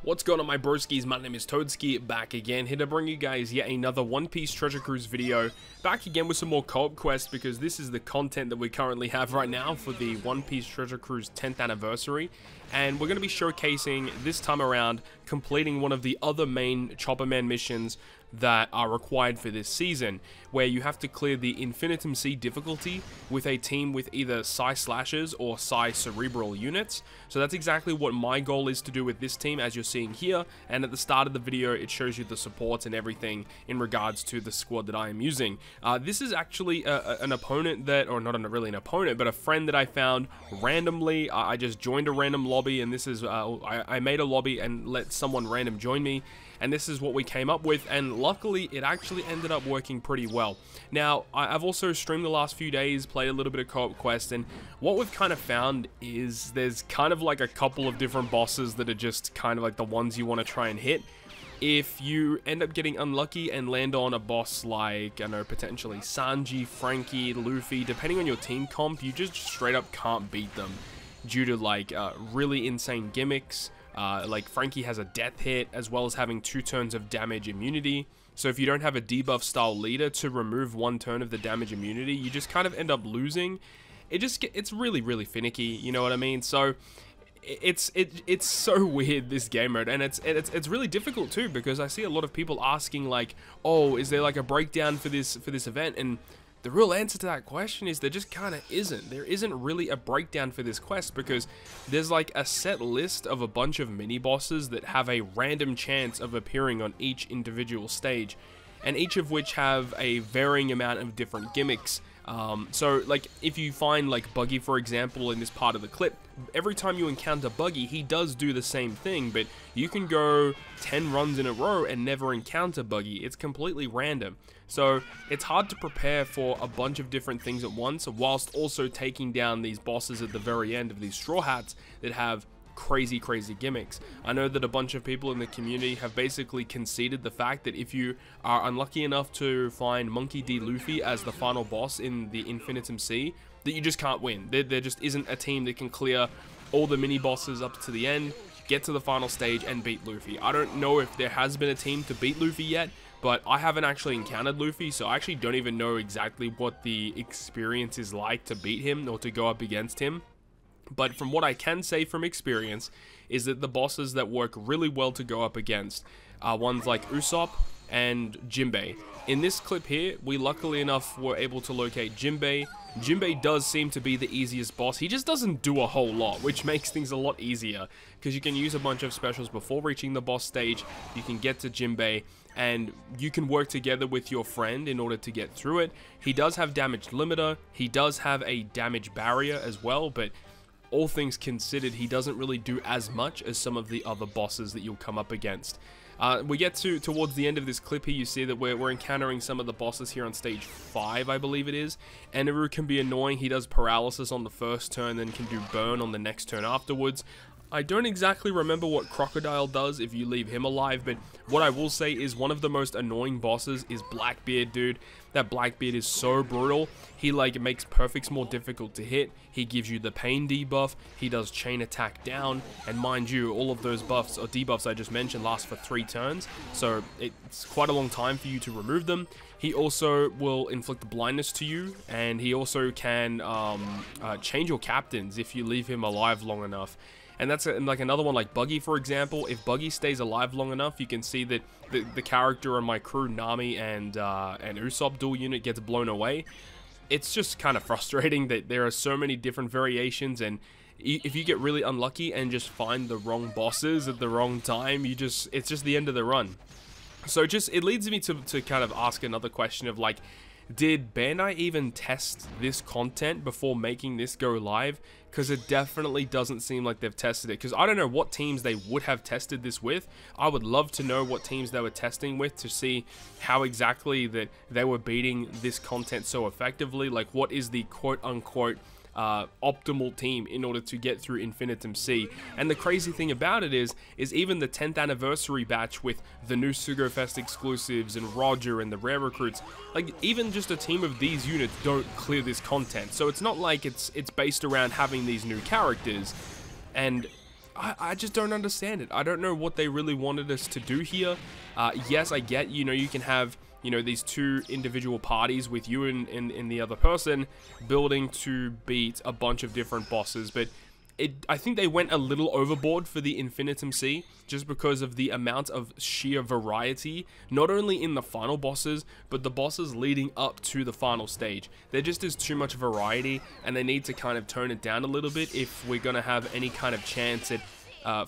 What's going on, my broskiis? My name is Toadskii, back again, here to bring you guys yet another One Piece Treasure Cruise video. Back again with some more co-op quests, because this is the content that we currently have right now for the One Piece Treasure Cruise 10th anniversary. And we're going to be showcasing, this time around, completing one of the other main Chopper Man missions that are required for this season, where you have to clear the Infinitum C difficulty with a team with either Psi Slashers or Psi Cerebral units. So that's exactly what my goal is to do with this team, as you're seeing here, and at the start of the video it shows you the supports and everything in regards to the squad that I am using. This is actually an opponent that, or not really an opponent, but a friend that I found randomly. I just joined a random lobby, and this is, I made a lobby and let someone random join me, and this is what we came up with, and luckily it actually ended up working pretty well. Now, I've also streamed the last few days, played a little bit of co-op quest, and what we've kind of found is there's kind of like a couple of different bosses that are just kind of like the ones you want to try and hit. If you end up getting unlucky and land on a boss like, I know, potentially Sanji, Frankie, Luffy, depending on your team comp, you just straight up can't beat them due to like really insane gimmicks. Like Frankie has a death hit, as well as having 2 turns of damage immunity. So if you don't have a debuff style leader to remove 1 turn of the damage immunity, you just kind of end up losing. It's really finicky, you know what I mean? So it's so weird, this game mode, and it's really difficult too, because I see a lot of people asking like, oh, is there like a breakdown for this event? And the real answer to that question is there just kind of isn't. There isn't really a breakdown for this quest, because there's like a set list of a bunch of mini bosses that have a random chance of appearing on each individual stage, and each of which have a varying amount of different gimmicks. So like if you find like Buggy, for example, in this part of the clip, every time you encounter Buggy, he does do the same thing, but you can go 10 runs in a row and never encounter Buggy. It's completely random. So it's hard to prepare for a bunch of different things at once, whilst also taking down these bosses at the very end of these Straw Hats that have crazy gimmicks. I know that a bunch of people in the community have basically conceded the fact that if you are unlucky enough to find Monkey D. Luffy as the final boss in the Infinitum C, that you just can't win. There just isn't a team that can clear all the mini bosses up to the end, get to the final stage, and beat Luffy. I don't know if there has been a team to beat Luffy yet, but I haven't actually encountered Luffy, so I actually don't even know exactly what the experience is like to beat him or to go up against him. But from what I can say from experience is that the bosses that work really well to go up against are ones like Usopp and Jinbei. In this clip here, we luckily enough were able to locate Jinbei. Jinbei does seem to be the easiest boss. He just doesn't do a whole lot, which makes things a lot easier, because you can use a bunch of specials before reaching the boss stage. You can get to Jinbei, and you can work together with your friend in order to get through it. He does have damage limiter. He does have a damage barrier as well, but all things considered, he doesn't really do as much as some of the other bosses that you'll come up against. We get towards the end of this clip here, you see that we're encountering some of the bosses here on stage 5, I believe it is. Eneru can be annoying. He does paralysis on the first turn, then can do burn on the next turn afterwards. I don't exactly remember what Crocodile does if you leave him alive, but what I will say is one of the most annoying bosses is Blackbeard, dude. That Blackbeard is so brutal. He like makes Perfects more difficult to hit. He gives you the pain debuff. He does chain attack down, and mind you, all of those buffs or debuffs I just mentioned last for 3 turns, so it's quite a long time for you to remove them. He also will inflict blindness to you, and he also can change your captains if you leave him alive long enough. And that's like another one like Buggy, for example. If Buggy stays alive long enough, you can see that the character on my crew, Nami and Usopp dual unit, gets blown away. It's just kind of frustrating that there are so many different variations, and if you get really unlucky and just find the wrong bosses at the wrong time, it's just the end of the run. So it leads me to kind of ask another question of like, did Bandai even test this content before making this go live? Because it definitely doesn't seem like they've tested it. Because I don't know what teams they would have tested this with. I would love to know what teams they were testing with to see how exactly that they were beating this content so effectively. Like, what is the quote-unquote optimal team in order to get through Infinitum C. And the crazy thing about it is even the 10th anniversary batch with the new Sugofest exclusives and Roger and the rare recruits, like even just a team of these units don't clear this content. So it's not like it's based around having these new characters. And I just don't understand it. I don't know what they really wanted us to do here. Yes, I get, you know, you can have, you know, these two individual parties with you and the other person building to beat a bunch of different bosses, but I think they went a little overboard for the Infinitum C, just because of the amount of sheer variety, not only in the final bosses, but the bosses leading up to the final stage. There just is too much variety, and they need to kind of tone it down a little bit if we're going to have any kind of chance at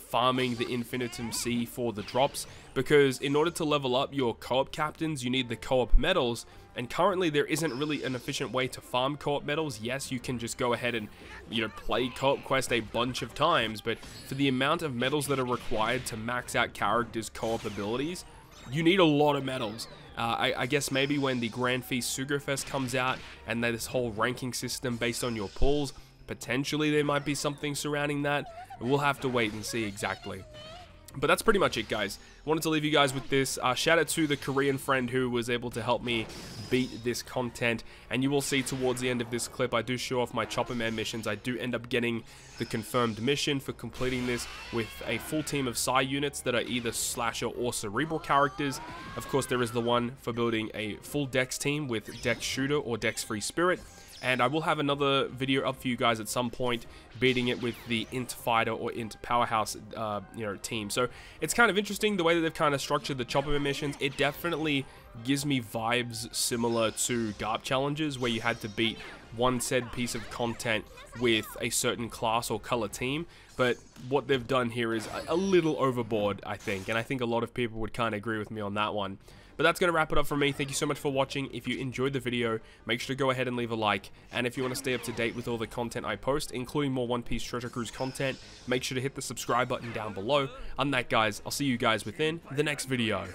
farming the Infinitum C for the drops, because in order to level up your co-op captains, you need the co-op medals, and currently there isn't really an efficient way to farm co-op medals. Yes, you can just go ahead and, you know, play co-op quest a bunch of times, but for the amount of medals that are required to max out characters' co-op abilities, you need a lot of medals. I guess maybe when the Grand Feast Sugarfest comes out and this whole ranking system based on your pulls, potentially there might be something surrounding that. We'll have to wait and see exactly. But that's pretty much it, guys. Wanted to leave you guys with this. Shout out to the Korean friend who was able to help me beat this content. And you will see towards the end of this clip, I do show off my Chopper Man missions. I do end up getting the confirmed mission for completing this with a full team of PSY units that are either Slasher or Cerebral characters. Of course, there is the one for building a full Dex team with Dex Shooter or Dex Free Spirit. And I will have another video up for you guys at some point, beating it with the Int Fighter or Int Powerhouse, you know, team. So it's kind of interesting the way that they've kind of structured the Chopper missions. It definitely gives me vibes similar to GARP challenges, where you had to beat one said piece of content with a certain class or color team. But what they've done here is a little overboard, I think. And I think a lot of people would kind of agree with me on that one. But that's going to wrap it up for me. Thank you so much for watching. If you enjoyed the video, make sure to go ahead and leave a like. And if you want to stay up to date with all the content I post, including more One Piece Treasure Cruise content, make sure to hit the subscribe button down below. On that, guys, I'll see you guys within the next video.